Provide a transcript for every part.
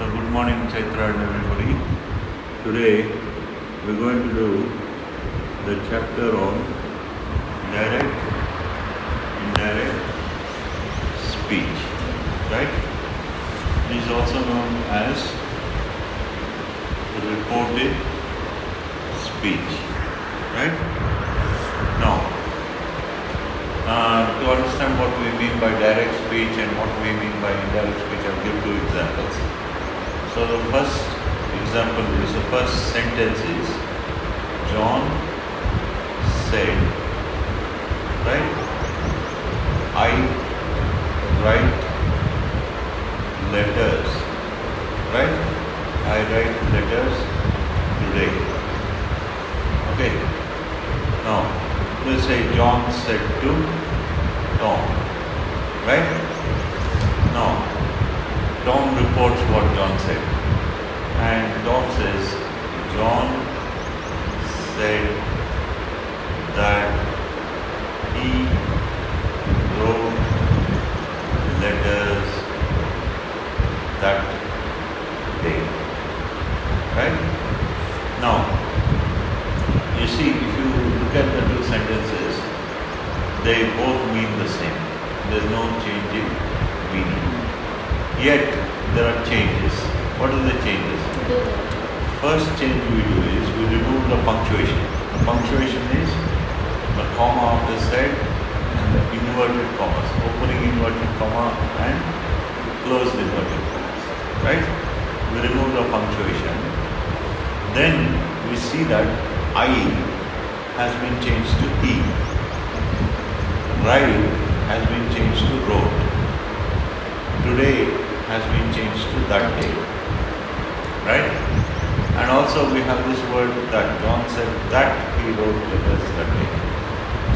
So good morning Chaitra and everybody. Today we're going to do the chapter on direct, indirect speech, right? It is also known as reported speech, right? Now, to understand what we mean by direct speech and what we mean by indirect speech, I'll give two examples. So the first example is, the first sentence is, John said, right? I write letters, right? I write letters today. Okay. Now, let's say John said to Tom, right? Now, Tom reports what John said. And Tom says, John said that he wrote letters that day. Right? Now, you see, if you look at the two sentences, they both mean the same. There's no change in meaning. Yet, there are changes. What are the changes? First change we do is, we remove the punctuation. The punctuation is the comma after said and the inverted commas. Opening inverted comma and closed inverted commas. Right? We remove the punctuation. Then, we see that I has been changed to he. Write has been changed to wrote. Today has been changed to that day. Right? And also we have this word that John said that he wrote letters that day.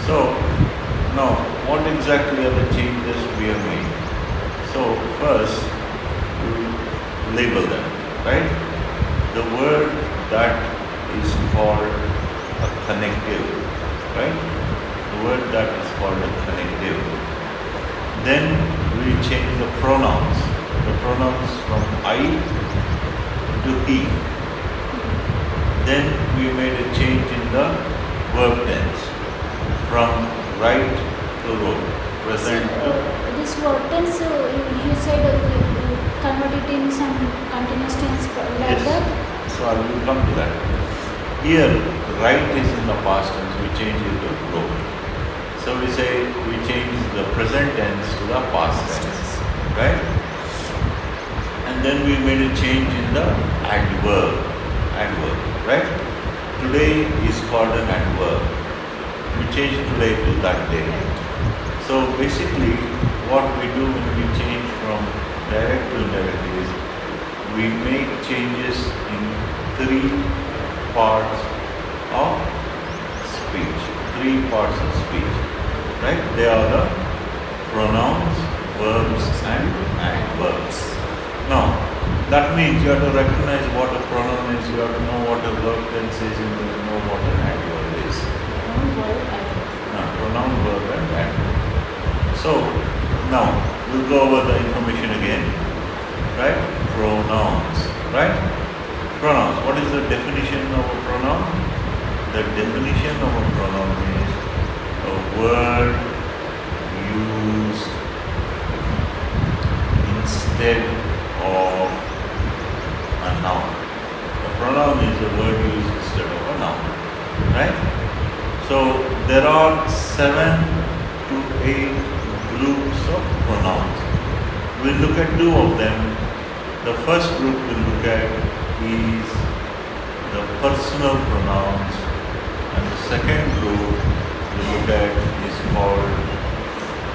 So, now what exactly are the changes we have made? So, first, we label them. Right? The word that is called a connective, right? The word that is called a connective. Then we change the pronouns. The pronouns from I to he. Then we made a change in the verb tense from write to wrote. Present to. This verb tense, you said convert it in some continuous tense like Yes. that? So I will come to that. Here, write is in the past tense, we change it to wrote. So we say, we change the present tense to the past tense, right? And then we made a change in the adverb, right? Today is called an adverb. We change today to that day. So basically, what we do when we change from direct to indirect is, we make changes in three parts of speech. Three parts of speech. Right? They are the pronouns, verbs and adverbs. Now, that means you have to recognize what a pronoun is, you have to know what a verb tense is, and you have to know what an adverb is. Pronoun, verb and adverb. So, now, we'll go over the information again. Right? Pronouns. Right? Pronouns. What is the definition of a pronoun? The definition of a pronoun is a word used instead of a noun. A pronoun is a word used instead of a noun. Right? So there are 7 to 8 groups of pronouns. We'll look at 2 of them. The first group we'll look at is the personal pronouns, and the second group we look at is called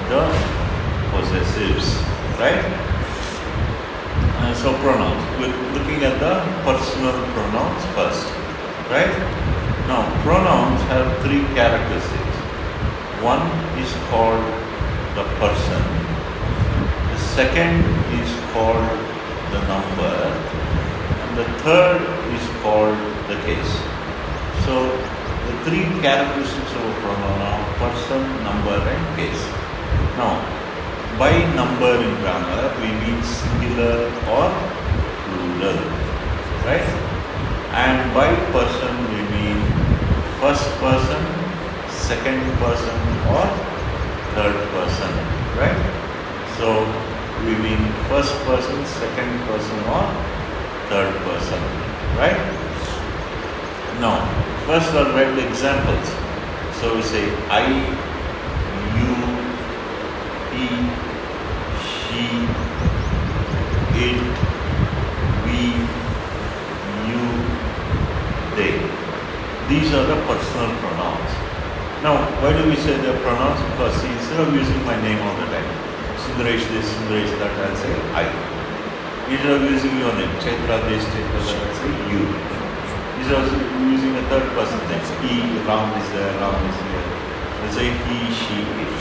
the possessives, right? So pronouns. We're looking at the personal pronouns first, right? Now pronouns have 3 characteristics. One is called the person. The second is called the number. And the third is called the case. So the 3 characteristics of a pronoun are person, number and case. Now, by number in grammar we mean singular or plural. plural, right? And by person we mean first person, second person, or third person, right? So we mean first person, second person, or third person, right? Now, first I'll write the examples. So we say I, you, he, she, it, we, you, they. These are the personal pronouns. Now, why do we say they're pronouns? Because see, instead of using my name all the time, Sundaresh this, Sundaresh that, I'll say I. Instead of using your name, Chaitra this, Chaitra that, I'll say you. Instead of using a third person name, he, Ram is there, Ram is here. I'll say he, she, it.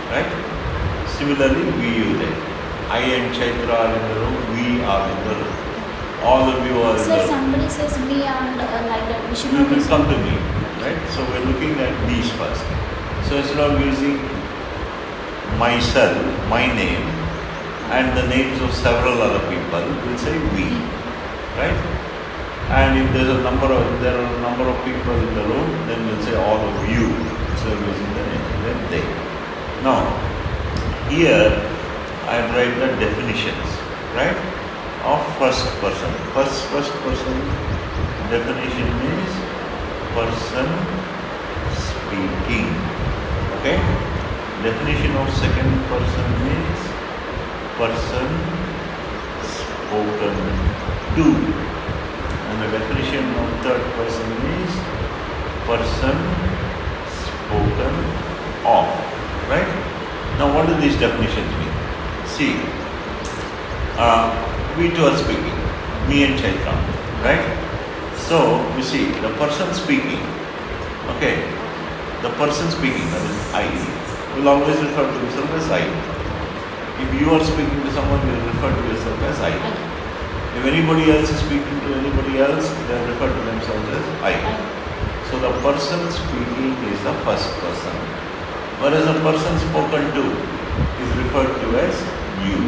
Right? Similarly, we, you, they. I and Chaitra are in the room, we are in the room. All of you are in the Sir, room. somebody says me and like that. We should You not will use come to me, right? So we're looking at these first. So instead of using myself, my name, and the names of several other people, we'll say we, right? And if there are a number of people in the room, then we'll say all of you. So using the name, then they. Now, here I write the definitions, right? Of first person. First person definition is person speaking. Okay? Definition of second person is person spoken to. And the definition of third person is person spoken of. Right? Now what do these definitions mean? See, we two are speaking, me and Chaitra, right? So, you see, the person speaking, okay, the person speaking, that is I, will always refer to himself as I. If you are speaking to someone, you will refer to yourself as I. If anybody else is speaking to anybody else, they will refer to themselves as I. So, the person speaking is the first person, whereas the person spoken to is referred to as you.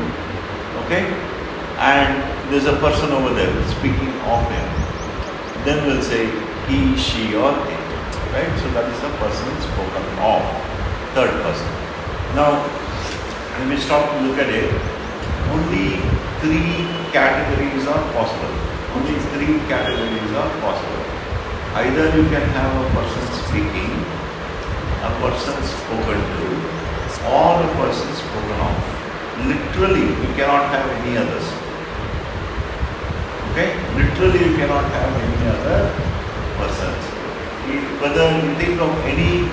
Okay? And there's a person over there speaking of him. Then we'll say he, she, or it. Right? So that is the person spoken of. Third person. Now, when we stop to look at it, only 3 categories are possible. Only 3 categories are possible. Either you can have a person speaking, a person spoken to, or a person spoken of. Literally, you cannot have any others. Okay? Literally, you cannot have any other persons. Whether you think of any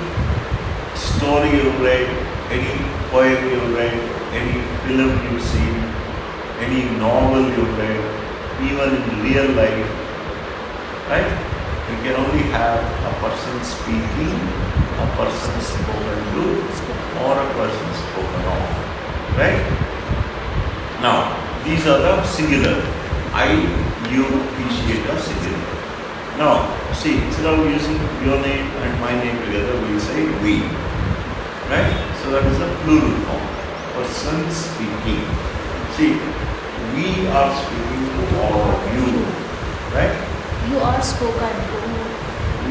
story you've read, any poem you've read, any film you've seen, any novel you've read, even in real life, right? You can only have a person speaking, a person spoken to, or a person spoken of. Right? Now, these are the singular. I, you, he, she are singular. Now, see, instead of using your name and my name together, we will say we. Right? So that is the plural form. Person speaking. See, we are speaking to all of you. Right? You are spoken to.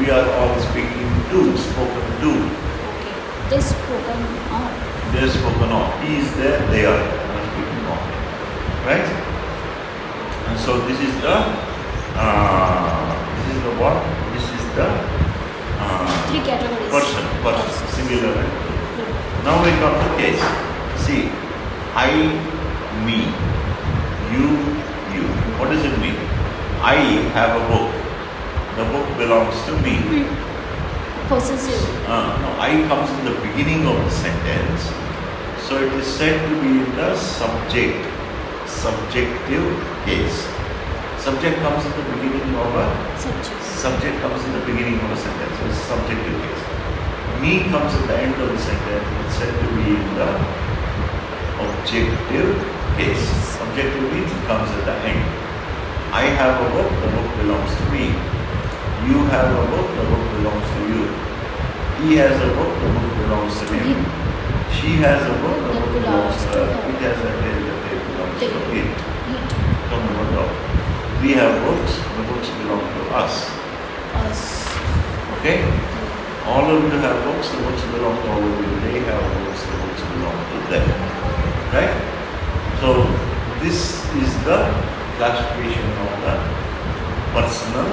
We are all speaking to, spoken to. Okay. They spoken on. They are spoken of. He is there, they are speaking of. Right? And so this is the what? This is the 3 categories. person, singular. Right? Now we come to case. See, I, me, you. What does it mean? I have a book. The book belongs to me. Possessive. No, I comes in the beginning of the sentence. So it is said to be in the subjective case. Subject comes in the beginning of a subject comes in the beginning of a sentence. So it's subjective case. Me comes at the end of the sentence. It's said to be in the objective case. Objective means it comes at the end. I have a book, the book belongs to me. You have a book, the book belongs to you. He has a book, the book belongs to him. She has a book, the book belongs to her. It has a tail, the tail belongs to it. Talking about dog. We have books, the books belong to us. Us. Okay? All of you have books, the books belong to all of you. They have books, the books belong to them. Right? So this is the classification of the personal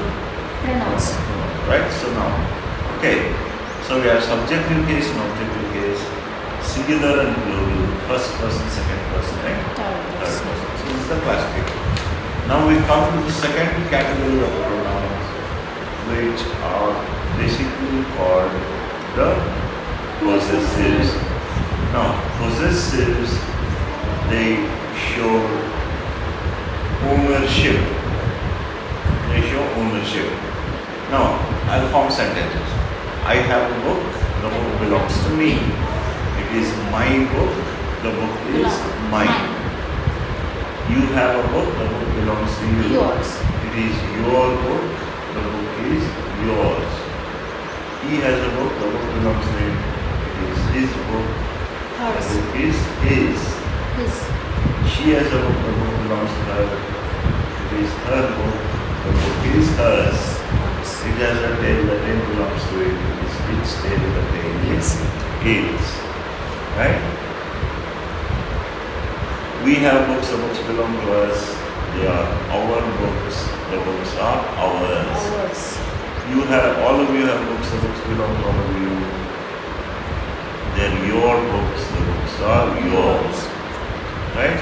Pronouns. right? So now, okay. So we have subjective case and objective case, singular and plural, first person, second person, and Third third person. person. So this is the classification. Now we come to the second category of pronouns, which are basically called the possessives. Now, possessives, they show ownership. They show ownership. Now, I'll form sentences. I have a book, the book belongs to me. It is my book, the book is mine. You have a book, the book belongs to you. Yours. It is your book, the book is yours. He has a book, the book belongs to him. It is his book, the Hers. book is his. His. She has a book, the book belongs to her. It is her book, the book is hers. Hers. It has a tail, the tail belongs to it. It is its tail, the tail is its. Right? We have books, the books belong to us. They are our books, the books are ours. Ours. You have, all of you have books, the books belong to all of you. They're your books, the books are yours. Right?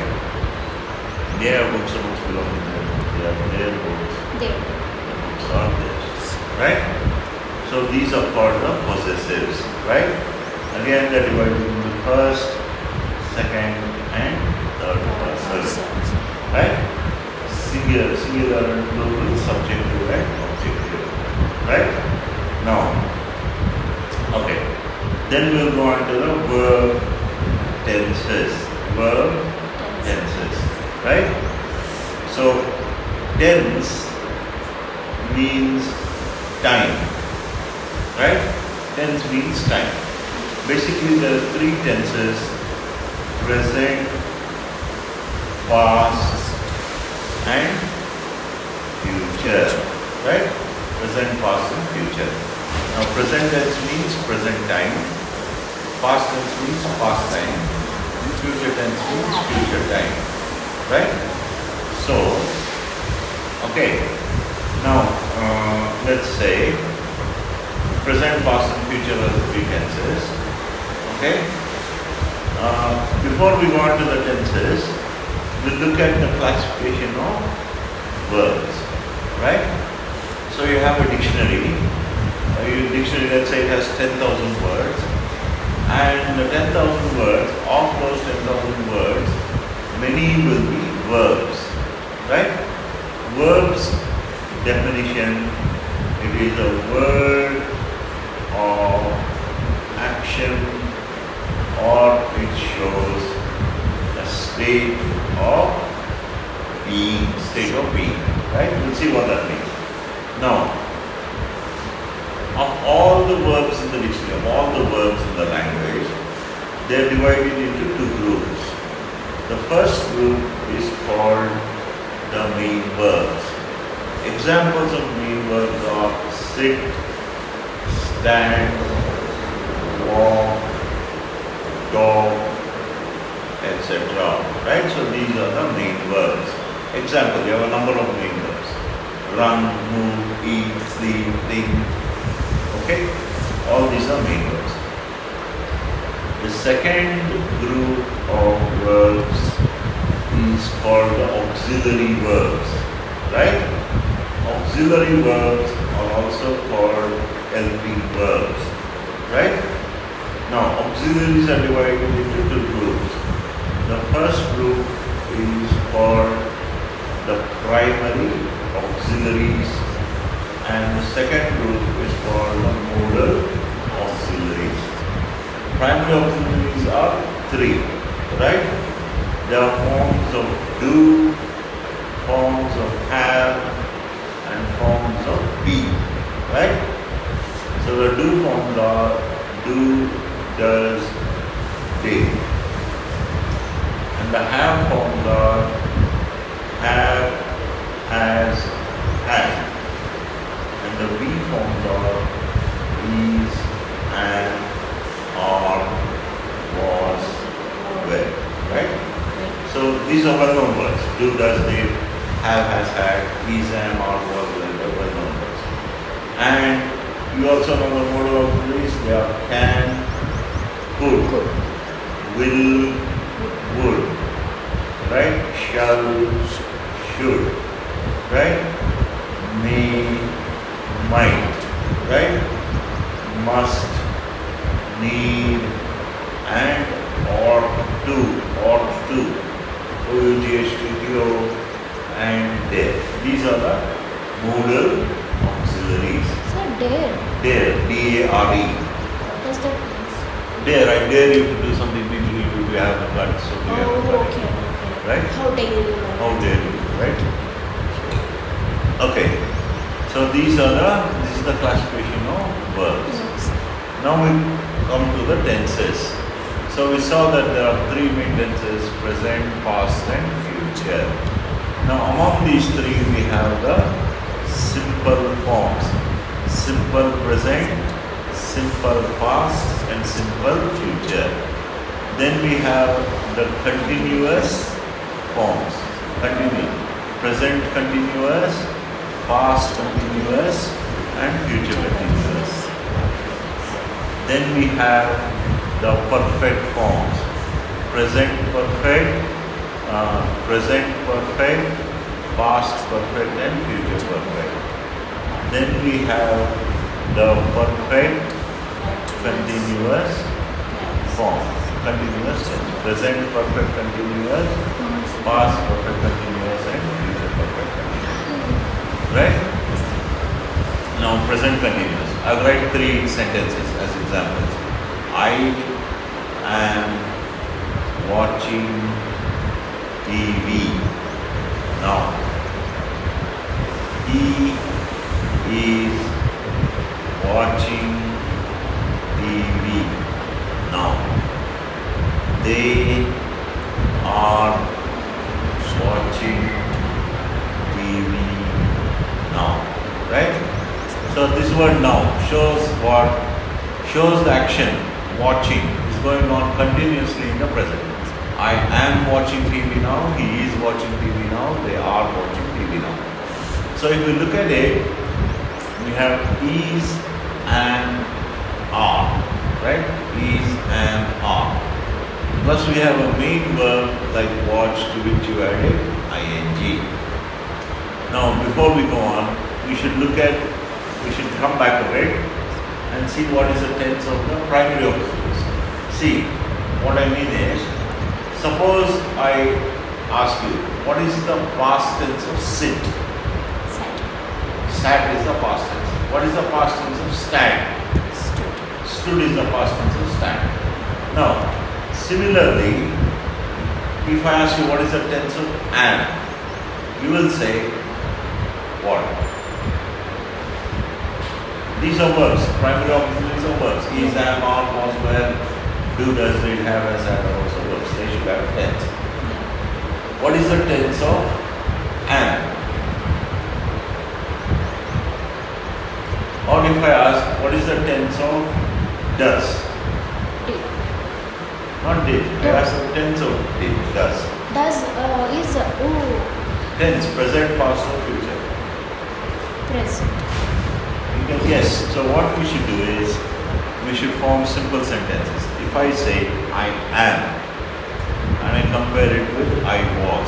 They have books, the books belong to them. They are their books, They. the books are theirs. Right? So these are called the possessives. Right? Again, they're divided into first, second, and third person. Right? Singular and plural, subjective and objective. Right? Now, okay. Then we'll go on to the verb tenses. Verb tenses. Right? So, tense means time. Right? Tense means time. Basically, there are three tenses: present, past, and future. Right? Present, past, and future. Now, present tense means present time. Past tense means past time. Future tense means future time. Right? So, okay. Now, let's say present, past, and future are the three tenses. Okay? Before we go on to the tenses, we'll look at the classification of verbs. Right? So you have a dictionary. Your dictionary, let's say it has 10,000 words. And the 10,000 words, of those 10,000 words, many will be verbs. Right? Verbs definition, it is a word of action, or it shows a state of being, right? We'll see what that means. Now, of all the verbs in the dictionary, of all the verbs in the language, they are divided into two groups. The first group is called the main verbs. Examples of main verbs are sit, stand, walk, talk, etc. Right? So these are the main verbs. Example, you have a number of main verbs. Run, move, eat, sleep, think. Okay? All these are main verbs. The second group of verbs is called the auxiliary verbs. Right? Auxiliary verbs are also called helping verbs. Right? Now, auxiliaries are divided into two groups. The first group is called the primary auxiliaries, and the second group is called the modal auxiliaries. Primary auxiliaries are three, right? They are forms of do, forms of have, and forms of be, right? So the do forms are do, does, did. And the have forms are have, has, So these are well-known words. Do, does, did, have, has, had, is, am, are, was, will, are well-known words. And you also know the modal auxiliaries. They are can, could, will, would, right? Shall, should, right? May, might, right? Must, need, and ought to, OUTHTTO, and dare. These are the modal auxiliaries. So dare. Dare, D-A-R-E. What does that mean? Dare, I dare you to do something big. You have the guts, so you have the Oh, courage. okay. Right? How dare you? How dare you, right? Okay. So this is the classification of verbs. Yes. Now we come to the tenses. So we saw that there are three main tenses: present, past, and future. Now among these three we have the simple forms: simple present, simple past, and simple future. Then we have the continuous forms: present continuous, past continuous, and future continuous. Then we have the perfect forms: present perfect, past perfect, and future perfect. Then we have the perfect continuous form: present perfect continuous, past perfect continuous, and future perfect continuous. Right? Now present continuous. I'll write three sentences as examples. I am watching TV now. He is watching TV now. They are watching TV now. Right? So this word now shows what? Shows the action. Watching is going on continuously in the present. I am watching TV now. He is watching TV now. They are watching TV now. So if we look at it, we have is and are. Right? Is and are. Plus we have a main verb like watch, to which you added ing. Now before we go on, we should come back a bit and see what is the tense of the primary auxiliaries. See, what I mean is, suppose I ask you, what is the past tense of sit? Sat is the past tense. What is the past tense of stand? Stood is the past tense of stand. Now, similarly, if I ask you what is the tense of am, you will say what? These are verbs, primary auxiliaries are verbs. Is, am, are, was, were, do, does, did, have, has, had are also verbs. They should have tense. What is the tense of am? Or if I ask, what is the tense of does? Did. Not did. I ask the tense of did, does. Does is Tense, present, past, or future. present. Yes, so what we should do is, we should form simple sentences. If I say, I am, and I compare it with I was.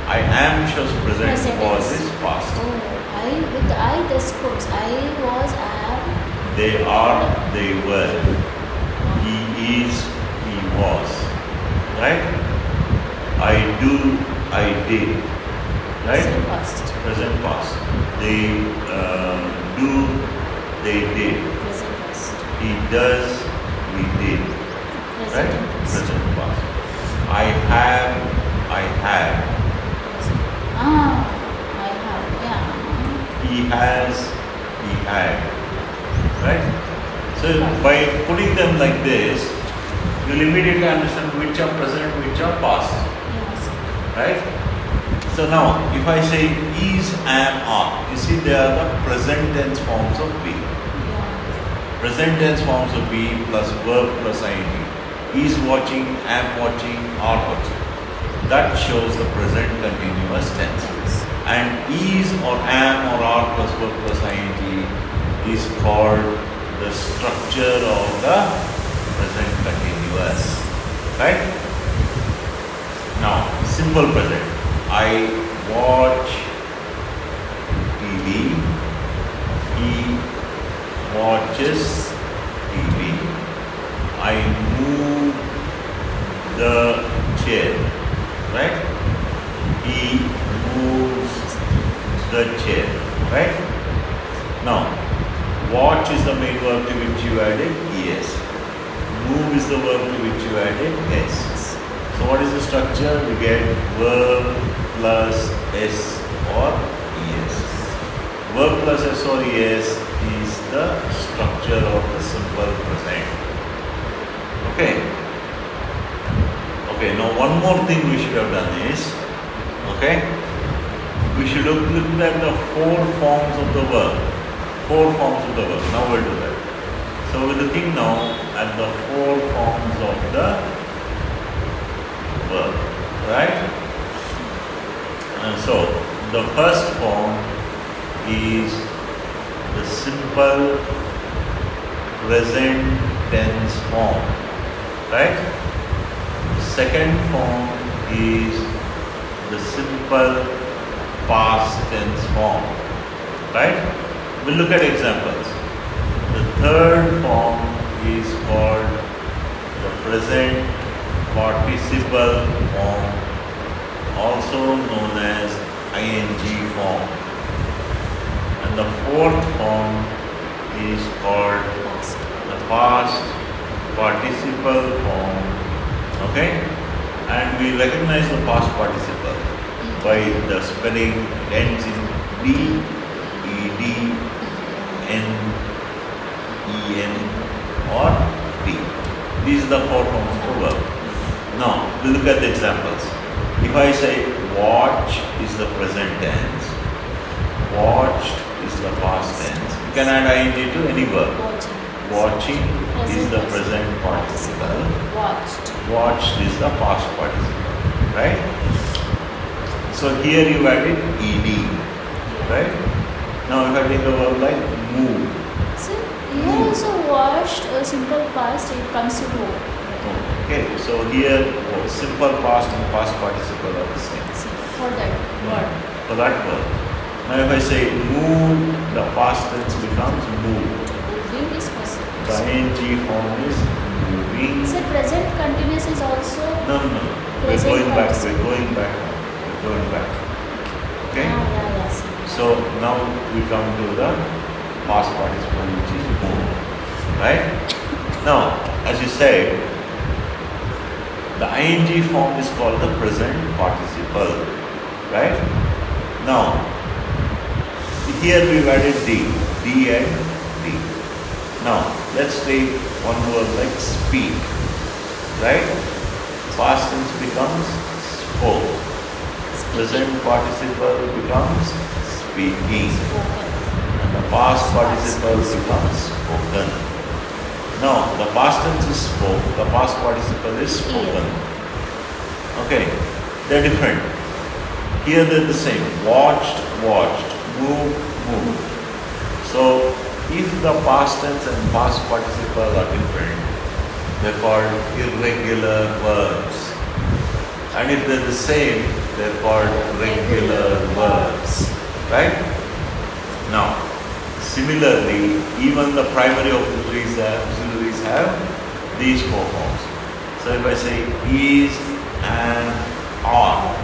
I am shows present, was is past. With I, this quotes. I was, am. They are, they were. He is, he was. Right? I do, I did. Right? Present past. Present past. They do, they did. Present past. He does, we did. Present Right? past. Present past. I have, I had. I have, yeah. He has, he had. Right? So by putting them like this, you'll immediately understand which are present, which are past. Yes. Right? So now, if I say is, am, are, you see they are the present tense forms of be. Yeah. Present tense forms of be plus verb plus ing. Is watching, am watching, are watching. that shows the present continuous tense. And is or am or are plus verb plus ing is called the structure of the present continuous. Right? Now, simple present. I watch TV. He watches TV. I move the chair. Right? He moves the chair. Right? Now, watch is the main verb to which you added es. Move is the verb to which you added s. So what is the structure? We get verb plus s or es. Verb plus s or es is the structure of the simple present. Okay. Okay, now one more thing we should have done is, okay, we should have looked at the 4 forms of the verb. 4 forms of the verb. Now we'll do that. So we're looking now at the 4 forms of the verb. Right? And so the first form is the simple present tense form. Right? The second form is the simple past tense form. Right? We'll look at examples. The third form is called the present participle form, also known as ing form. And the fourth form is called the past participle form. Okay? And we recognize the past participle by the spelling. It ends in D, ED, N, EN or T. These are the 4 forms of the verb. Now, we look at the examples. If I say watch is the present tense, watched is the past tense, you can add ing to any verb. Watching is the present participle. Watched is the past participle. Right? So here you added ed. Right? Now if I take a verb like move. So you also watched a simple past, it comes to move. Okay, so here simple past and past participle are the same. For that word. For that verb. Now if I say move, the past tense becomes moved. Moving is possible. The ing form is moving. So present continuous is also. No. We're Present going back. participle. We're going back. We're going back. Okay? Yes. So now we come to the past participle, which is move. Right? Now, as you said, the ing form is called the present participle. Right? Now, here we've added D and D. Now, let's take one word like speak. Right? Past tense becomes spoke. Present participle becomes speaking. And the past participle becomes spoken. Now, the past tense is spoke, the past participle is spoken. Okay, they're different. Here they're the same. Watched, moved. So, if the past tense and past participle are different, they're called irregular verbs. And if they're the same, they're called regular verbs. Right? Now, similarly, even the primary auxiliaries have these 4 forms. So if I say is and are,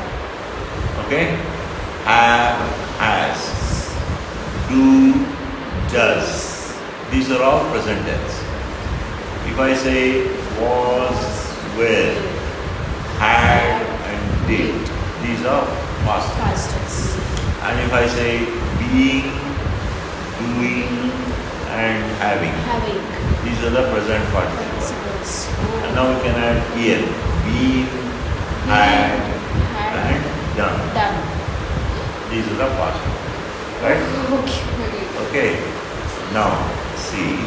okay? Have, has, do, does. These are all present tense. If I say was, were, had and did, these are past tense. And if I say being, doing and having, these are the present participles. And now we can add here, been, had and done. These are the past. Right? Okay. Now, see,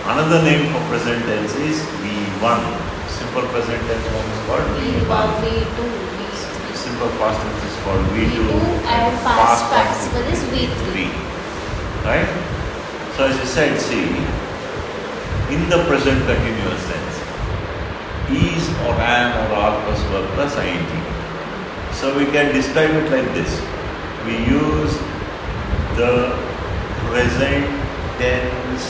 another name for present tense is V1. Simple present tense form is called V1. V2. simple past tense is called V2 and past participle is V3. Right? So as you said, see, in the present continuous tense, is or am or are plus verb plus ing. So we can describe it like this. We use the present tense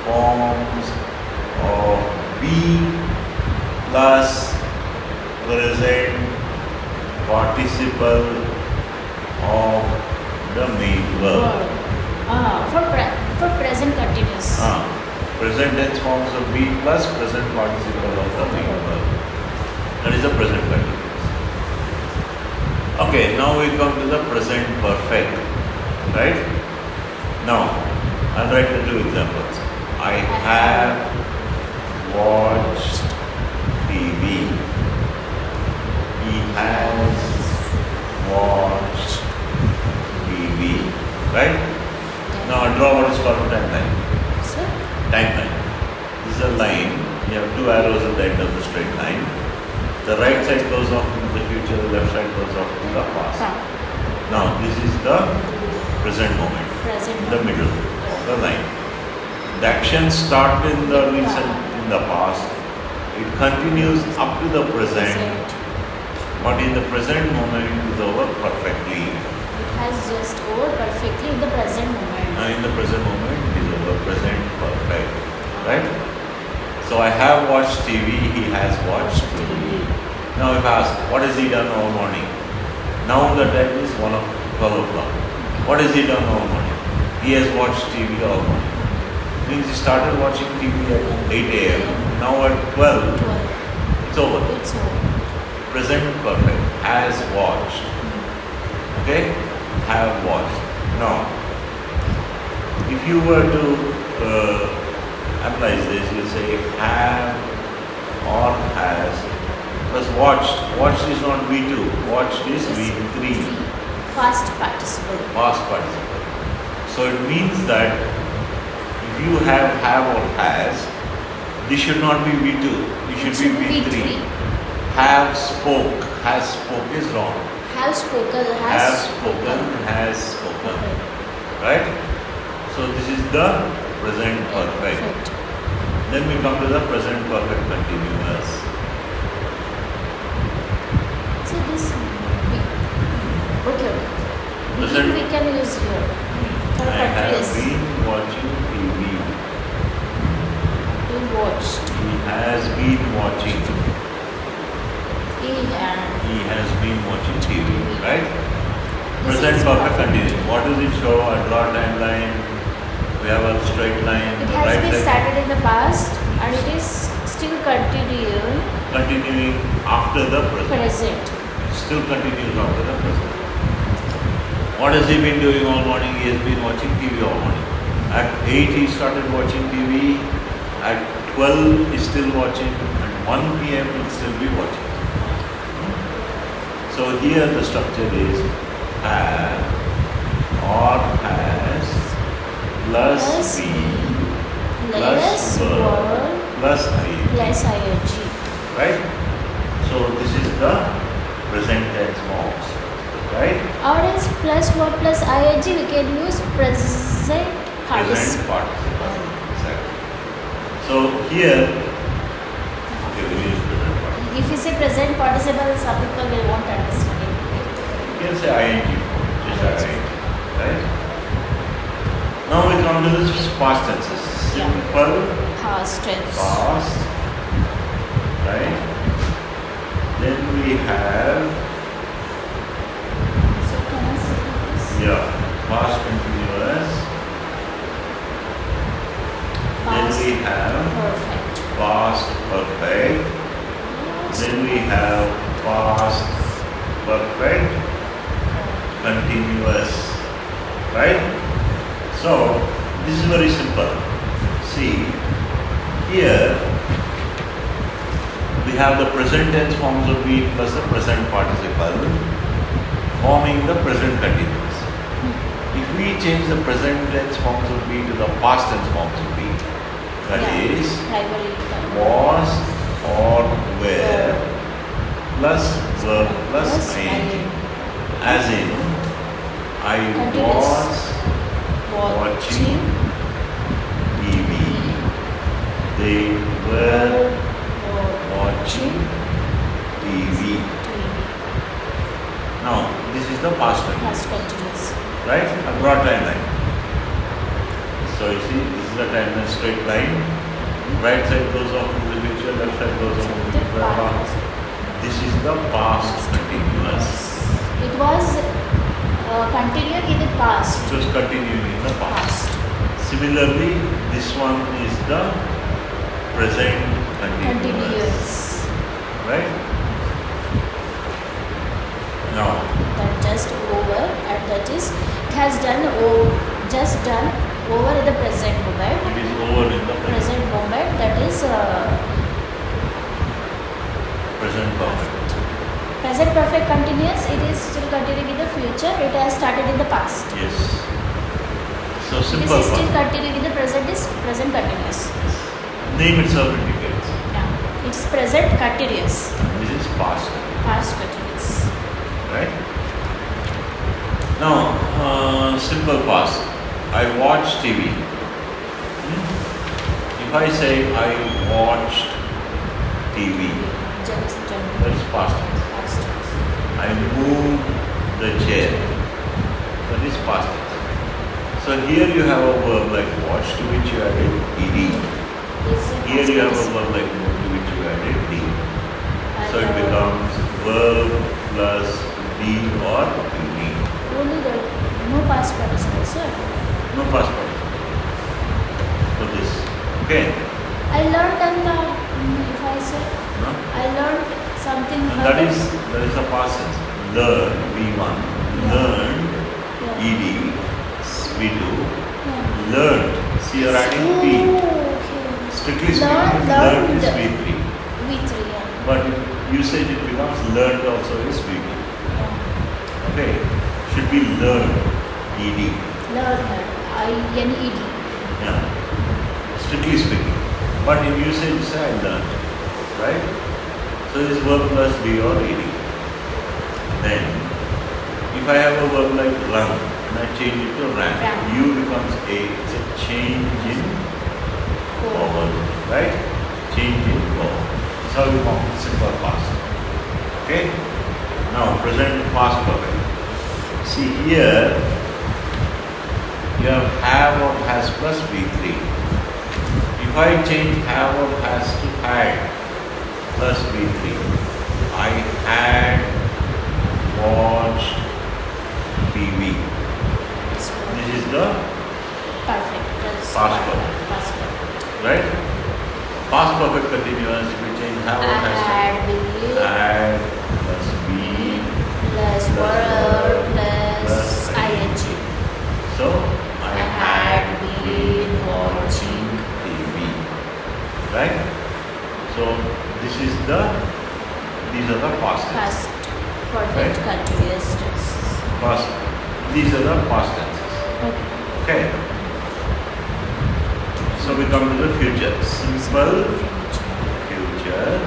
forms of be plus present participle of the main verb. For present continuous. Present tense forms of be plus present participle of the main verb. That is the present continuous. Okay, now we come to the present perfect. Right? Now, I'll write the two examples. I have watched TV. He has watched TV. Right? Now draw what is called a timeline. Sir? Timeline. This is a line. You have two arrows at the end of the straight line. The right side goes off into the future, the left side goes off to the past. Now this is the present moment. In the middle, the line. The actions start in the recent, in the past. It continues up to the present. But in the present moment it is over perfectly. It has just over perfectly in the present moment. In the present moment it is over present perfect. Right? So I have watched TV, he has watched TV. Now if I ask, what has he done all morning? Now the time is 12 o'clock. What has he done all morning? He has watched TV all morning. Means he started watching TV at 8 a.m. Now at 12, it's over. It's over. Present perfect. Has watched. Okay? Have watched. Now, if you were to analyze this, you say have or has plus watched. Watched is not V2. Watched is V3. Past participle. Past participle. So it means that if you have or has, this should not be V2. It should be V3. Have spoke. Has spoke is wrong. Have spoken. Have spoken. Has spoken. Right? So this is the present perfect. Then we come to the present perfect continuous. So this okay. Present. We can use here. For I have continuous. been watching TV. He watched. He has been watching. He has been watching TV. Right? Present perfect continuous. What does it show? A draw timeline. We have a straight line. It The has right been side started in the past and it is still continuing continuing after the present. present. Still continues after the present. What has he been doing all morning? He has been watching TV all morning. At 8 he started watching TV. At 12 he's still watching. At 1 p.m. he'll still be watching. So here the structure is have or has plus be less verb plus ing. plus ing. Right? So this is the present tense forms. Right? Or is plus verb plus ing we can use present Present participle. participle. Exactly. So here, okay, we use present participle. If you say present participle, some people will won't understand it. You can say ing, just ing. Right? Now we come to this past tenses. Simple Past tense. past. Right? Then we have So can I say this? past continuous. Past Then we have perfect. past perfect. Then we have past perfect continuous. Right? So this is very simple. See, here we have the present tense forms of be plus the present participle forming the present continuous. If we change the present tense forms of be to the past tense forms of be, that is Primary. was or were, plus verb plus Plus ing. ing. As in, I Continuous. was watching TV. They were watching TV. Now, this is the past tense, Past continuous. right? A broad timeline. So you see, this is a timeline straight line. Right side goes on to the future, left side goes on to the past. This is the past continuous. It was continued in the past. It was continuing in the past. Similarly, this one is the present continuous. Continuous. Right? Now, That just over, and that is it has done just done over in the present moment. it is over in the Present moment, that is present perfect. present perfect continuous. It is still continuing in the future. It has started in the past. Yes. So This simple is still one. continuing in the present is present continuous. Name itself indicates. Yeah. It's present continuous. This is past. Past continuous. Right? Now, simple past. I watch TV. If I say I watched TV, Just that is past tense. past tense. I moved the chair, that is past tense. So here you have a verb like watch to which you added ed. This is Here past you have a tense. verb like move to which you added d. So it And, becomes verb plus d or ed. only the no past participle, sir. No past participle for this. Okay? I learned and if I say No? I learned something. And that is a past tense. Learn, V1. Learned, Yeah. ed, V2. Yeah. Learned, see you're adding p. Oh, okay. Strictly speaking, learned is V3. V3, yeah. But in usage it becomes learned also is V2. Yeah. Okay? Should be learned, ed. Learner, I-N-E-D. Yeah. Strictly speaking. But in usage say I learned. Right? So this verb plus d or ed. Then, if I have a verb like run, and I change it to ran, Ran. U becomes a, it's a change in vowel, right? Change in vowel. That's how we form simple past. Okay? Now, present past perfect. See here, you have or has plus V3. If I change have or has to had plus V3, I had watched TV. It's This is the perfect. That's Past perfect. Past perfect. right? Past perfect continuous. If you change have or has to Had been had plus be plus were plus ing. So I had been watching TV. Right? So this is these are the past tense. past perfect continuous tense. Past. These are the past tenses. Okay. Okay. So we come to the future. Simple future.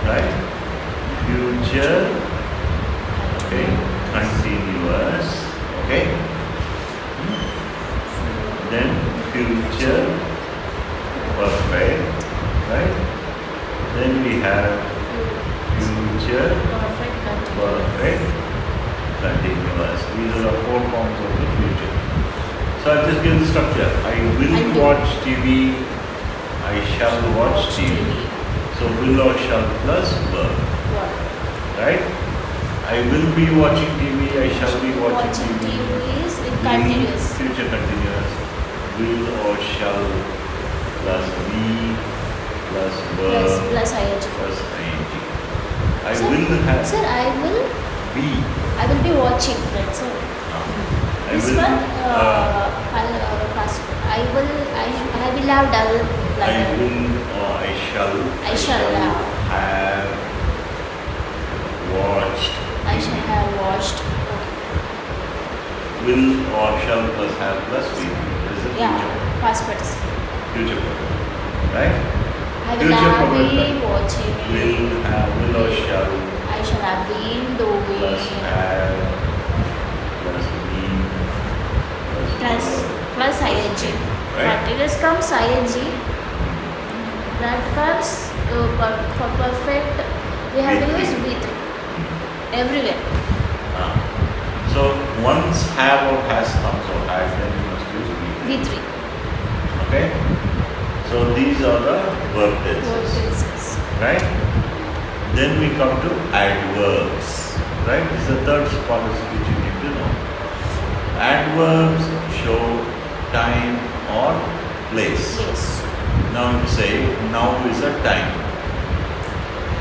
Right? Future. Okay. Continuous. Okay. Then future perfect. Right? Then we have future Perfect continuous. perfect continuous. These are the four forms of the future. So I'll just give the structure. I will watch TV. I shall watch TV. So will or shall plus verb. What? Right? I will be watching TV. I shall be watching Watching TV. TV is with Will, continuous. future continuous. Will or shall plus be plus verb Plus ing. plus ing. I Sir, will have Sir, be. I will be watching. That's all. I This will, one, past. I will have done I like will or I shall. I shall have watched. I shall have watched. Will or shall plus have plus be. This is the Yeah, past participle. future. Future perfect. Right? I will Future have perfect been tense. watching. Will or shall I shall have been doing. plus have plus been Plus ing. right? Continuous comes ing. That comes for perfect. We have to V3. use V3 everywhere. Ah. So once have or has comes or has, then you must use V3. V3. Okay? So these are the verb Verb tenses. tenses. Right? Then we come to adverbs. Right? This is the third policy which you need to know. Adverbs show time or place. Yes. Now you say, now is a time.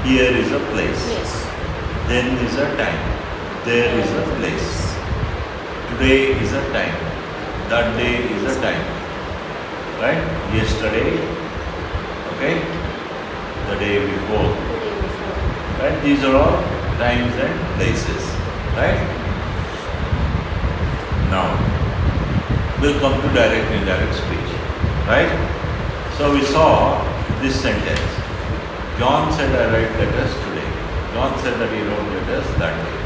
Here is a place. Yes. Then is a time. There is a place. Today is a time. That day is a time. Right? Yesterday. Okay? The day before. The day before. Right? These are all times and places. Right? Now, we'll come to direct and indirect speech. Right? So we saw this sentence. John said, I write letters today. John said that he wrote letters that day.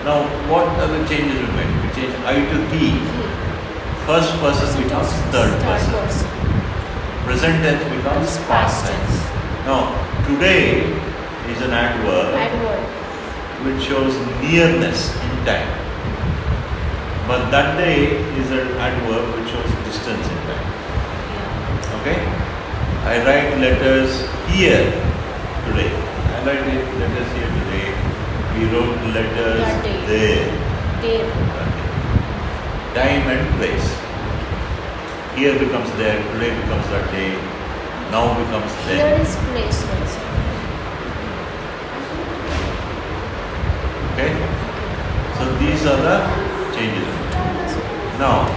Now, what are the changes we made? We changed I to he. First person becomes third person. Present tense becomes past tense. Now, today is an adverb Adverb. which shows nearness in time. But that day is an adverb which shows distance in time. Okay? I write letters here today. I write letters here today. We wrote letters That day. there. There. That day. Time and place. Here becomes there, today becomes that day, now becomes Here then. is place also. Okay? So these are the changes. Now,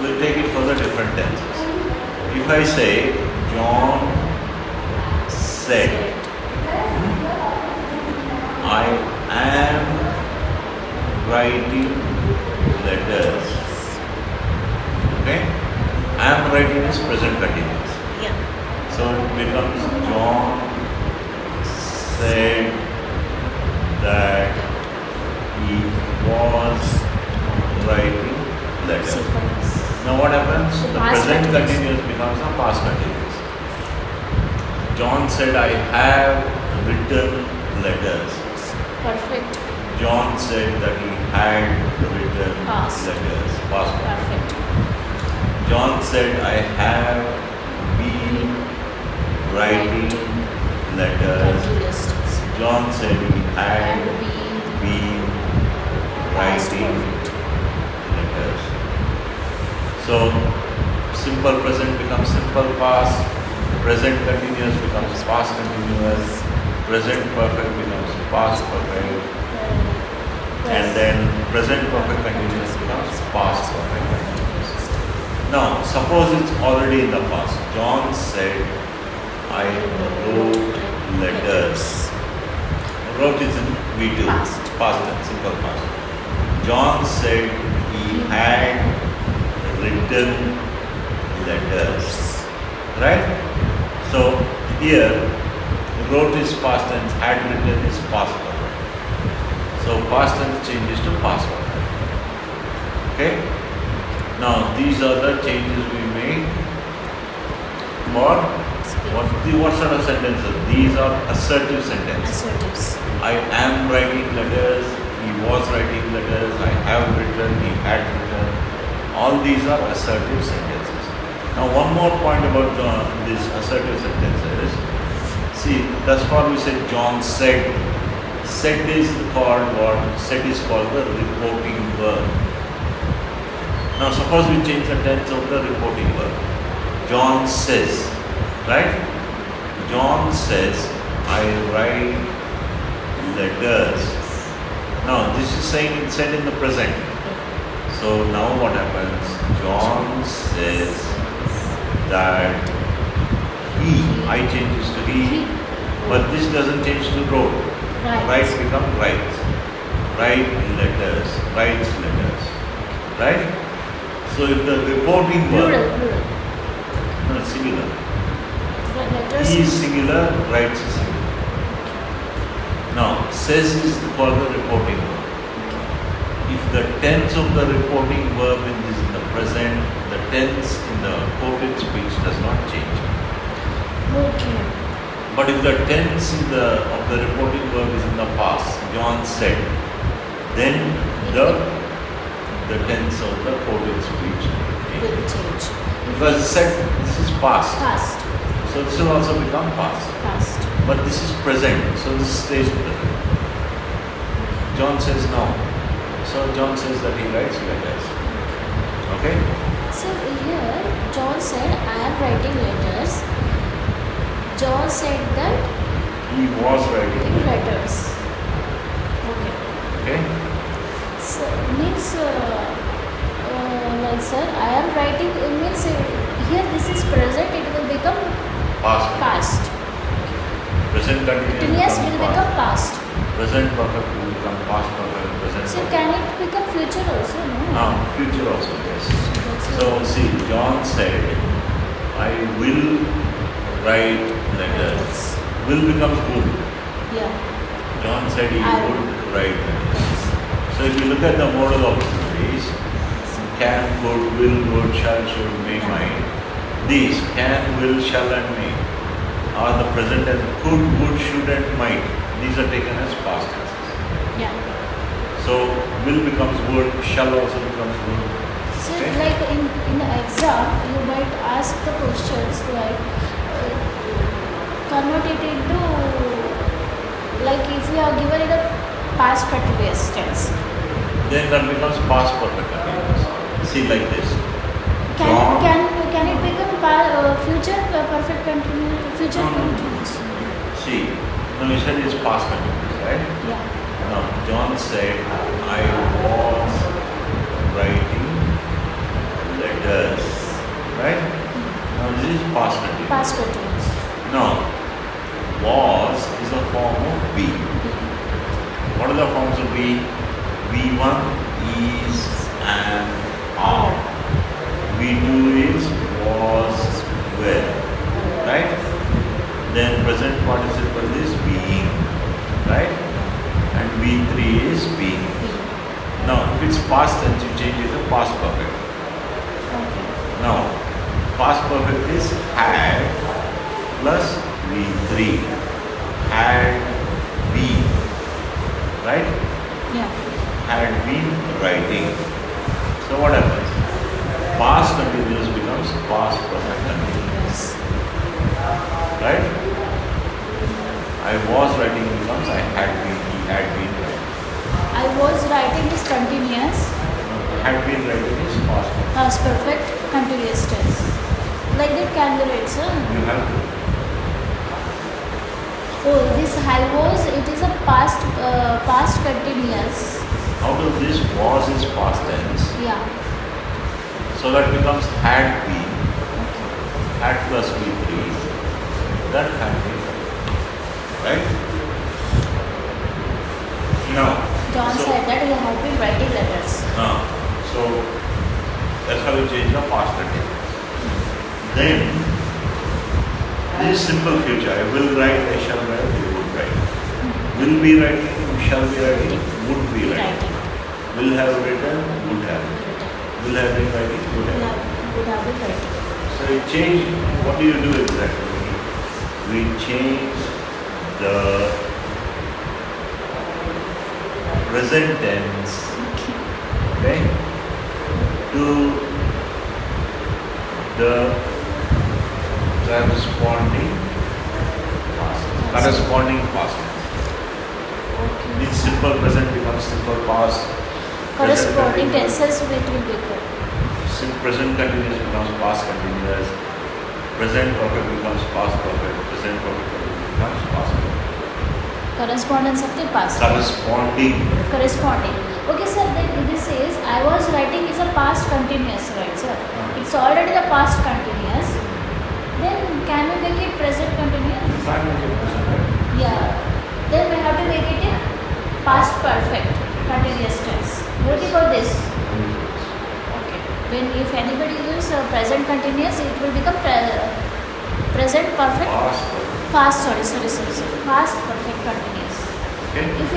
we'll take it for the different tenses. If I say, John said, I am writing letters. Okay? I am writing is present continuous. Yeah. So it becomes John said that he was writing letters. Now what happens? The The past present continuous. continuous becomes a past continuous. John said, I have written letters. Perfect. John said that he had written Past. letters. Past. Perfect. John said, I have been writing letters. Continuous tense. John said he had And we been past writing perfect. letters. So, simple present becomes simple past, present continuous becomes past continuous, present perfect becomes past perfect, and then present perfect continuous becomes past perfect continuous. Now, suppose it's already in the past. John said, I wrote letters. Wrote is in V2, Past. past tense, simple past. John said he had written letters. Right? So here, wrote is past tense, had written is past perfect. So past tense changes to past perfect. Okay? Now these are the changes we make for what sort of sentences? These are assertive sentences. Assertives. I am writing letters, he was writing letters, I have written, he had written. All these are assertive sentences. Now one more point about these assertive sentences. See, thus far we said John said. Said is called what? Said is called the reporting verb. Now suppose we change the tense of the reporting verb. John says, right? John says, I write letters. Now this is saying it's said in the present. So now what happens? John says that he, I changes to he, but this doesn't change to wrote. Writes become writes. Write letters, writes letters. Right? So if the reporting verb, Plural. no, singular. Letters. He is singular, writes is singular. Now, says is called the reporting verb. If the tense of the reporting verb is in the present, the tense in the quoted speech does not change. Okay. But if the tense of the reporting verb is in the past, John said, then the tense of the quoted speech Will changes. change. Because said this is past, Past. so this will also become past. Past. But this is present, so this stays present. John says no. So John says that he writes letters. Okay? So here John said, I am writing letters. John said that He was writing letters. Okay. Okay? So means like sir, I am writing means here this is present. It will become Past. past. Present continuous Continuous becomes will become past. Present perfect will become past perfect. Present So perfect. can it become future also? No. Future also, yes. That's So see, John said, I will write letters. Will becomes would. Yeah. John said he I would write letters. So if you look at the modal auxiliaries, can, could, will, would, shall, should, may, might. These can, will, shall and may are the present and could, would, should and might. These are taken as past tenses. Yeah. So will becomes would, shall also becomes would. So Okay. like in the exam, you might ask the questions like convert it into like if you are given in a past continuous tense. Then that becomes past perfect continuous. See like this. Can John- can it become future perfect continuous? Future No, no. continuous. See, no, you said it's past continuous, right? Yeah. Now, John said, I was writing letters, right? Now, this is past continuous. Past continuous. Now, was is a form of be. What are the forms of be? V1 is and are. V2 is was, were, right? Then present participle is being, right? And V3 is being. Now, if it's past tense, you change it to past perfect. Okay. Now, past perfect is had plus V3. Had been, right? Yeah. Had been writing. So what happens? Past continuous becomes past perfect continuous, Yes. right? I was writing becomes I had been, he had been writing. I was writing is continuous. Had been writing is past perfect. Past perfect continuous tense. Like that can be read, sir. You have to. Oh, this I was, it is a past continuous. Out of this was is past tense. Yeah. So that becomes had been. Had plus V3. That had been. Right? Now. John so, said that he had been writing letters. So that's how you change the past continuous. Then this is simple future. I will write, I shall write, you would write. Will be writing, shall be writing, would be writing. Writing. Will have written, would have. Will have been writing, would have. Would have been writing. So you change, what do you do exactly? We change the present tense, okay, to the corresponding past tense. Okay. Means simple present becomes simple past. Corresponding tenses it will become. Present continuous becomes past continuous. Present perfect becomes past perfect. Present perfect becomes past perfect. Correspondence of the past. Corresponding. Okay, sir. Then this is I was writing is a past continuous, right, sir? It's already the past continuous. Then can we make it present continuous? You can't make it present. Yeah. Then we have to make it in past perfect continuous tense. What about this? Okay. When if anybody uses present continuous, it will become present perfect, Past perfect. past, past perfect continuous. Okay? If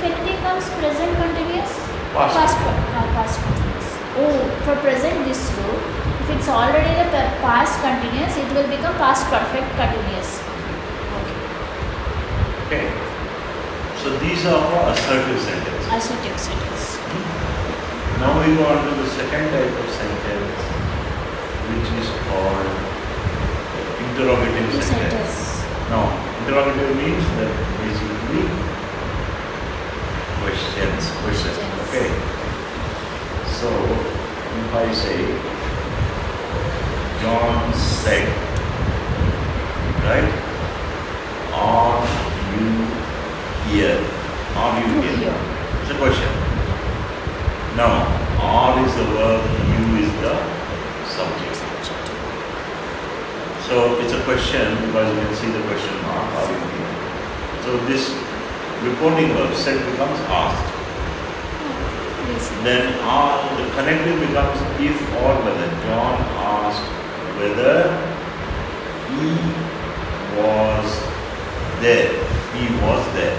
anything comes present continuous, Past. past continuous. Oh, for present this row, if it's already the past continuous, it will become past perfect continuous. Okay. So these are for assertive sentences. Assertive sentence. Now we go on to the second type of sentence, which is called interrogative Two sentence. sentence. Now, interrogative means that basically questions. Okay. So, if I say, John said, right? Are you here? Are you here? It's a question. Now, are is the verb, you is the subject. So it's a question because you can see the question mark, are you here? So this reporting verb said becomes asked. Then the connective becomes if or whether. John asked whether he was there. He was there.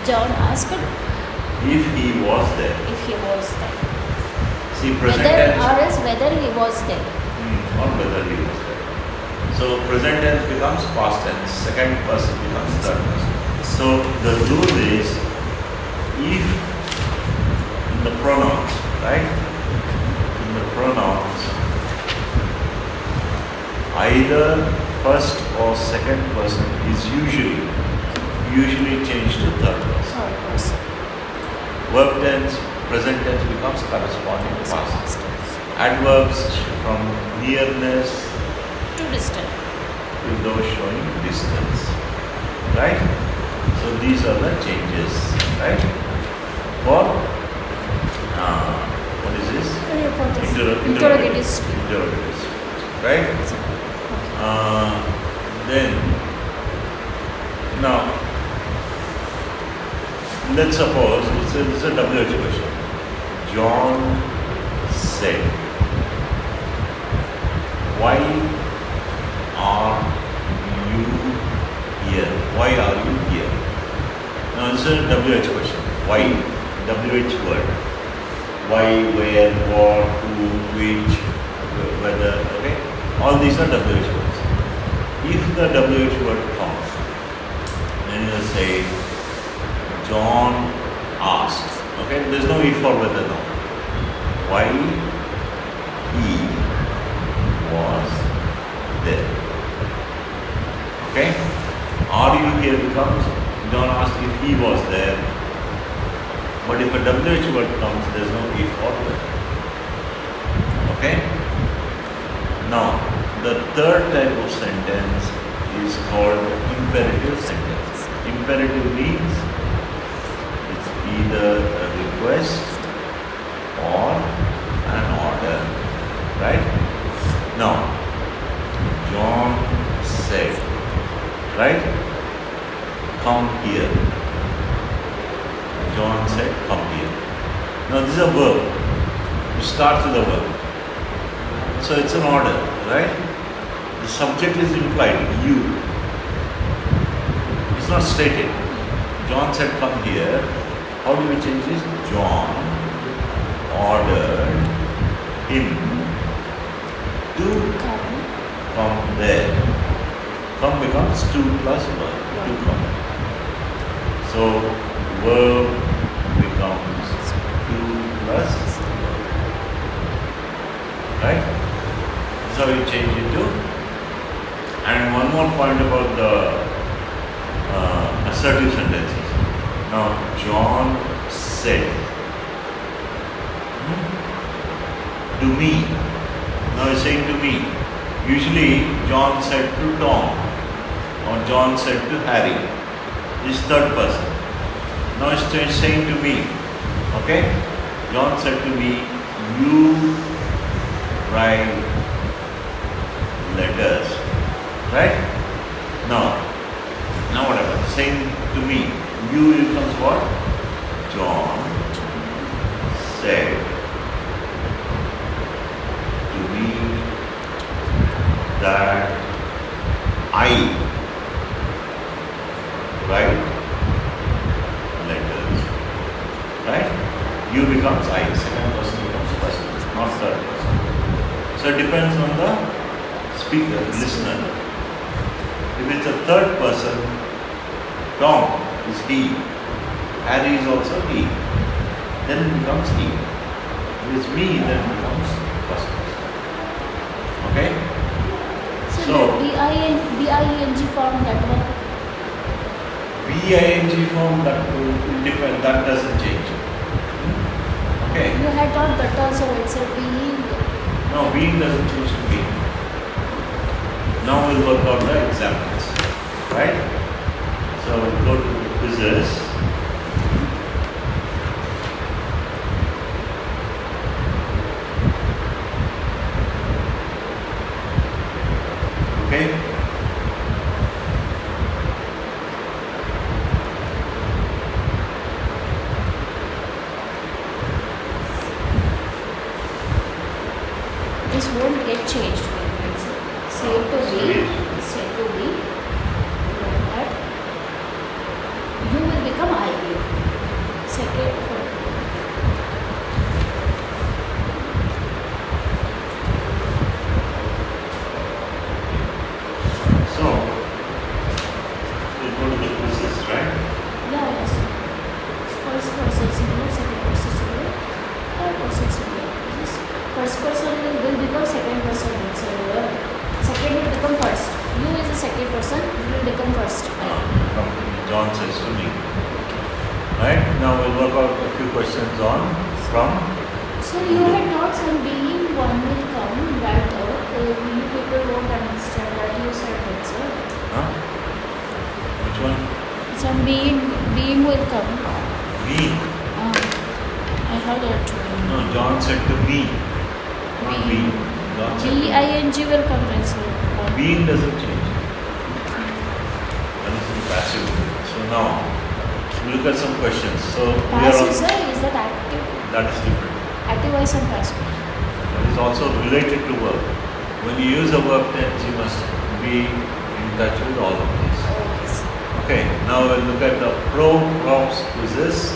John asked If he was there. if he was there. See, present Whether tense. or else whether he was there. Or whether he was there. So present tense becomes past tense. Second person becomes third person. So the rule is if in the pronouns, right? In the pronouns, either first or second person is usually changed to third person. Third person. Verb tense, present tense becomes corresponding past. Adverbs from nearness Too distant. to those showing distance. Right? So these are the changes. Right? For what is this? Interrogative speech. Interrogative speech. Right? Then now let's suppose it's a WH question. John said, why are you here? Why are you here? Now this is a WH question. Why? WH word. Why, where, what, who, which, whether, okay? All these are WH words. If the WH word comes, then you say, John asked. Okay? There's no if or whether now. Why he was there. Okay? Are you here becomes John asked if he was there. But if a WH word comes, there's no if or whether. Okay? Now, the third type of sentence is called imperative sentence. Imperative means it's either a request or an order. Right? Now, John said, right? Come here. John said, come here. Now this is a verb. It starts with a verb. So it's an order, right? The subject is implied, you. It's not stated. John said, come here. How do we change this? John ordered him to come there. Come becomes to plus verb. To come. So verb becomes to plus verb. Right? So you change it to. And one more point about the assertive sentences. Now, John said to me. Now he's saying to me. Usually, John said to Tom or John said to Harry. This is third person. Now he's saying to me. Okay? John said to me, you write letters. Right? Now what happens? Saying to me, you becomes what? John said to me that I write letters, right? You becomes I, second person becomes first person, not third person. So it depends on the speaker, listener. If it's a third person, Tom is he, Harry is also he, then it becomes he. If it's me, then it becomes first person. Okay? So the BING form, that one. BING form, that will depend, that doesn't change. Okay? You had taught that also, it's a being. No, being doesn't change to being. Now we'll work out the examples. Right? So we'll go to quizzes. Okay? This won't get changed. Save to be. Save to be. That you will become I. Second. So we'll go to the quizzes, right? Yeah, yes. First person singular, second person singular, third person singular. This first person will become second person. Second will become first. You is the second person, you will become first. John says to me. Right? Now we'll work out a few questions on from. So you had taught some being one will come that you people won't understand that you said that, sir. Huh? Which one? Some being will come. Being. I heard that. No, John said to me. Not being. John said to me. BING will come, right, sir? Being doesn't change. That is in passive. So now, we look at some questions. So we are Passive, on, sir, is that active? that is different. Active voice and passive. That is also related to verb. When you use a verb tense, you must be in touch with all of these. Okay, sir. Okay, now we'll look at the pro props quizzes,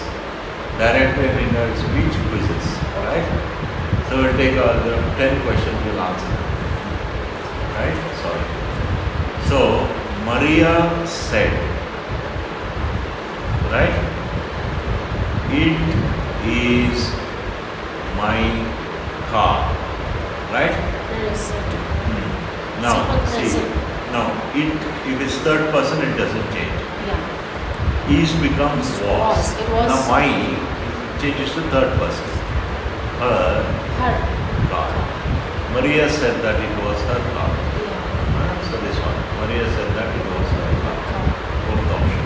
direct and indirect speech quizzes. Alright? So we'll take the 10 questions, we'll answer them. Right? Sorry. So, Maria said, right? It is my car. Right? Yes, sir. Now, Simple see. present. Now, if it's third person, it doesn't change. Yeah. Is becomes was. It was. Now, my changes to third person. Her Her. car. Maria said that it was her car. Yeah. So this one. Maria said that it was her car. Come. Both option.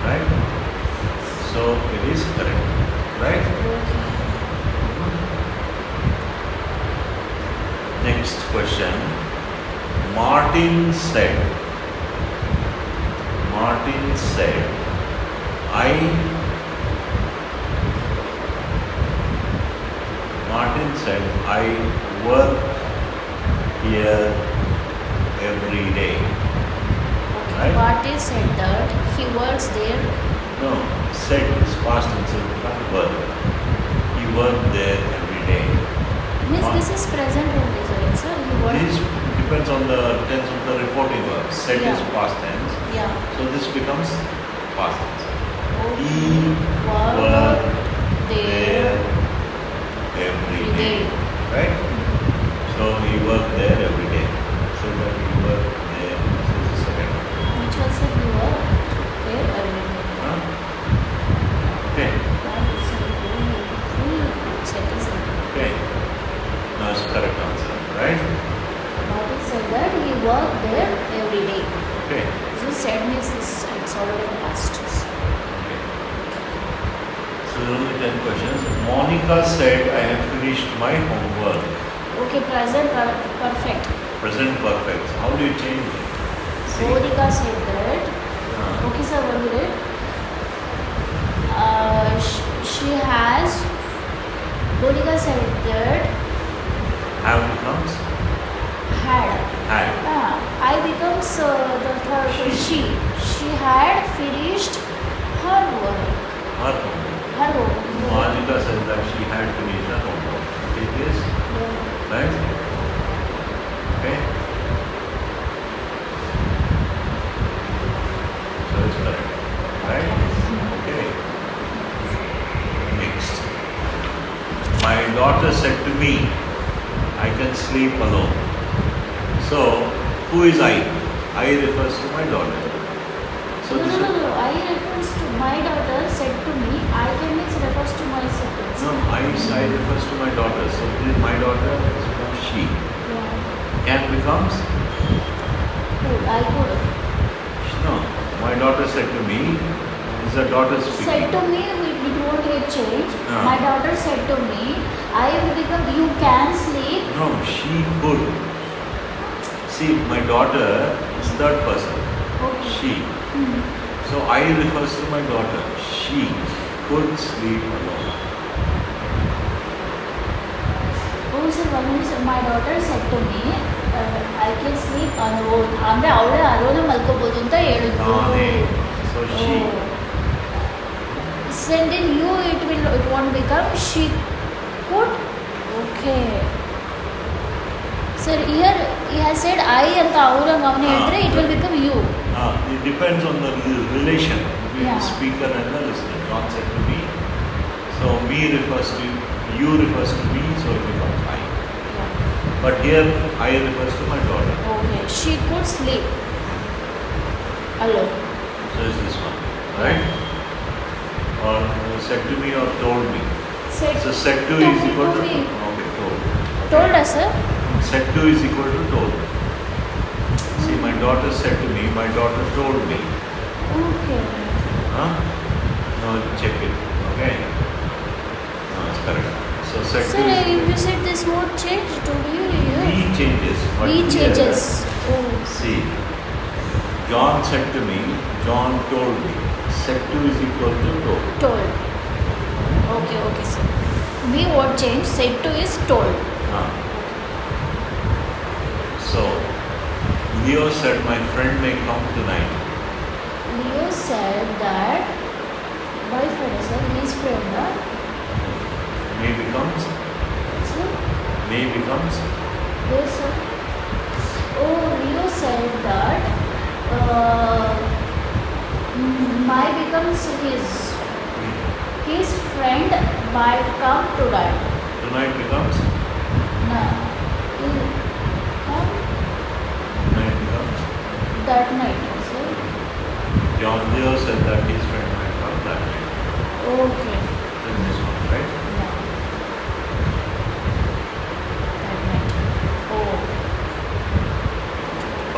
Right? So it is correct. Right? Okay. Next question. Martin said, I work here every day. Right? Martin said that he works there. No, said is past tense, it can't work. He worked there every day. Means this is present only, sir. He works. This depends on the tense of the reporting verb. Said is Yeah. past tense. Yeah. So this becomes past tense. Okay. He Work worked there there every every day. day. Right? So he worked there every day. So that he worked there. So this is second one. Which one said you work there every day? Huh? Okay. That is a full sentence. Okay. Now it's correct answer. Right? Martin said that he worked there every day. Okay. So said means this, it's already in the past. Okay. So there are only 10 questions. Monica said, I have finished my homework. Okay, present perfect. Present perfect. How do you change it? See? Monica said that. Okay, sir, what is it? She has. Monica said that. Have becomes Had. had. daughter said to me, I can sleep alone. So, who is I? I refers to my daughter. So No, this no, no, is, no. I refers to my daughter said to me. I can means refers to myself. no, I refers to my daughter. So my daughter becomes she. Yeah. Can becomes Could. I could. no. My daughter said to me. Is a daughter speaking? Said to me, it won't get changed. Ah. My daughter said to me, I will become. You can sleep. No, she could. See, my daughter is third person. Okay. She. Hmm. So I refers to my daughter. She could sleep alone. Oh, sir, one minute. My daughter said to me, I can sleep alone. ಅಂದ್ರೆ ಅವಳೇ alone ಮಲ್ಕೋಬಹುದು ಅಂತ ಹೇಳಿದ್ರು. Nane. So she. So then you it won't become she could. Okay. Sir, here he has said I ಅಂತ ಅವರ ಗಮನ ಹೇಳಿದ್ರೆ it will become you. It depends on the relation between Yeah. the speaker and the listener. God said to me. So me refers to you refers to me, so it becomes I. Yeah. But here I refers to my daughter. Okay. She could sleep alone. So is this one, right? Or said to me or told me. Said So said to is equal to me. okay, told. Told us, sir. Said to is equal to told. See, my daughter said to me, my daughter told me. Okay. Huh? Now check it. Okay? No, it's correct. So said Sir, to is you said this word change. Told you here. he changes. But He here, changes. Oh. See, John said to me, John told me. Said to is equal to told. Told. Okay, okay, sir. We word change. Said to is told. Huh. So, Leo said, my friend may come tonight. Leo said that boyfriend, sir, his friend, May becomes, sir, may becomes, yes, sir. Oh, Leo said that my becomes his friend might come tonight. tonight becomes, No, he'll come night becomes. that night, sir. John Leo said that his friend might come that night. Okay. In this one, right? Yeah. That night. Oh.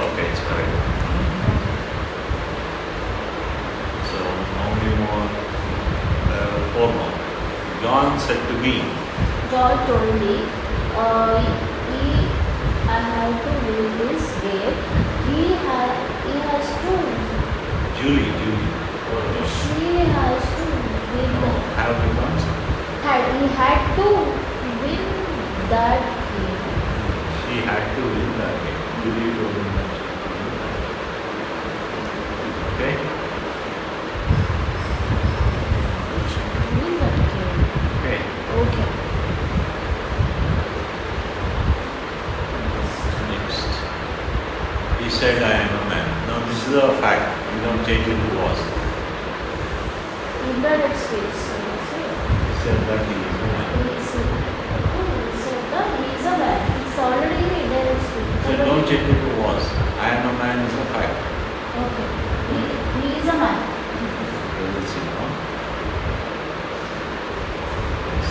Okay, it's correct. So, only more, 4 more. John said to me, God told me, I have to leave this gate. He has to, Julie. she has to win No, have becomes, he had to win that game. she had to win that game. Julie told him that. Okay? Win that game. Okay. Okay. Next. He said, I am a man. Now, this is a fact. We don't change it to was. Indirect speech. So He said that he is a man. he said that he is a man. It's already indirect speech. So don't change it to was. I am a man is a fact. Okay. He is a man. Okay, we'll see now. Yes.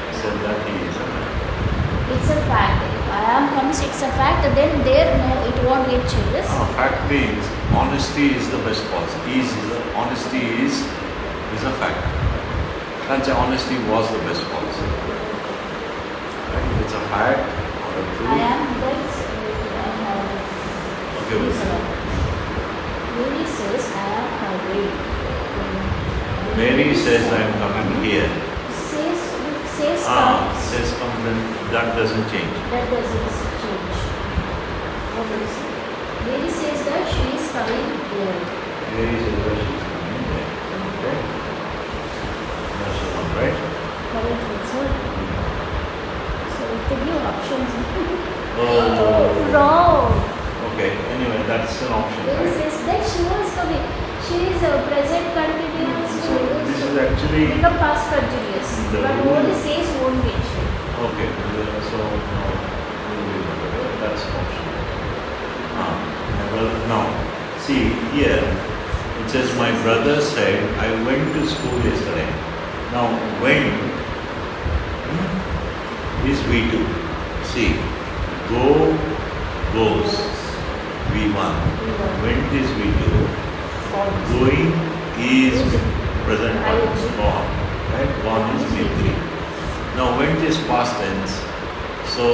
He said that he is a man. It's a fact. If I am comes, it's a fact. Then there no, it won't get changes. Fact means honesty is the best policy. Honesty is a fact. Can't say honesty was the best policy. Right? It's a fact or a I truth. am that I have. Okay, we'll see. Mary says I am hungry. Mary says I am coming here. Says comes. Says come, then that doesn't change. That doesn't change. What is it? Mary says that she is coming here. Mary says that she is coming there. Okay? That's the one, right? Correct answer. So the new options. Oh. Wrong. Okay, anyway, that's an option, Mary right? says that she was coming. She is a present continuous. So this is actually become past continuous. The But rule- only says won't be mentioned. okay. So we'll leave it, okay? That's optional. Well, now see here. It says my brother said I went to school yesterday. Now when is V2? See, go, goes, V1. Went is V2. Going is present tense, gone. Right? Gone is V3. Now went is past tense. So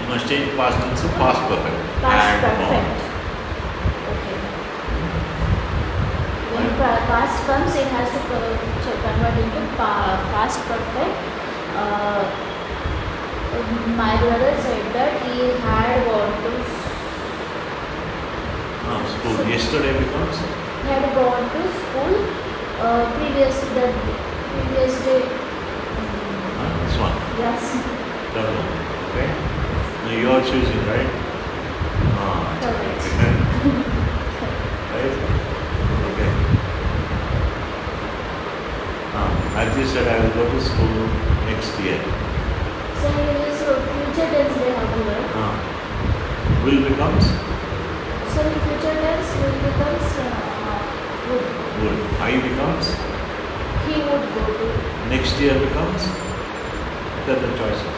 you must change past tense to past perfect. Past And perfect. gone. Okay. When past comes, it has to convert into past perfect. My brother said that he had gone to School. Yesterday becomes he had gone to school previous day. this one. Yes. Third one. Okay. Now you are choosing, right? Correct. Right? Okay. As you said, I will go to school next year. So it is future tense they have to learn. Will becomes So in future tense will becomes would. would. I becomes He would go to. next year becomes. What are the choices?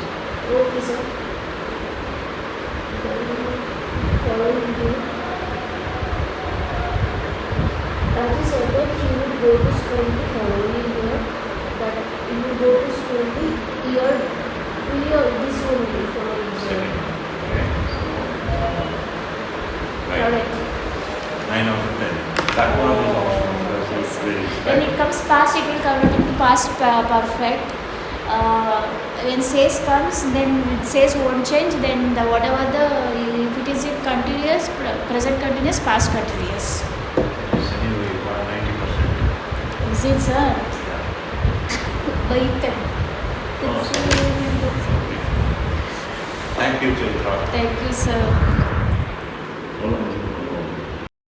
Okay, sir. Following year. As he said that he would go to school the following year. That he would go to school the year this will be following Second. year. Okay. Right. Correct. 9 out of 10. That one is optional. That's very When it comes past, it will convert into past perfect. When says comes, then it says won't change. Then the whatever if it is in continuous, present continuous, past continuous. Yes, anyway, you got 90%. Is it, sir? Yeah. Baitan. Awesome. Thank you, Chaitra. Thank you, sir.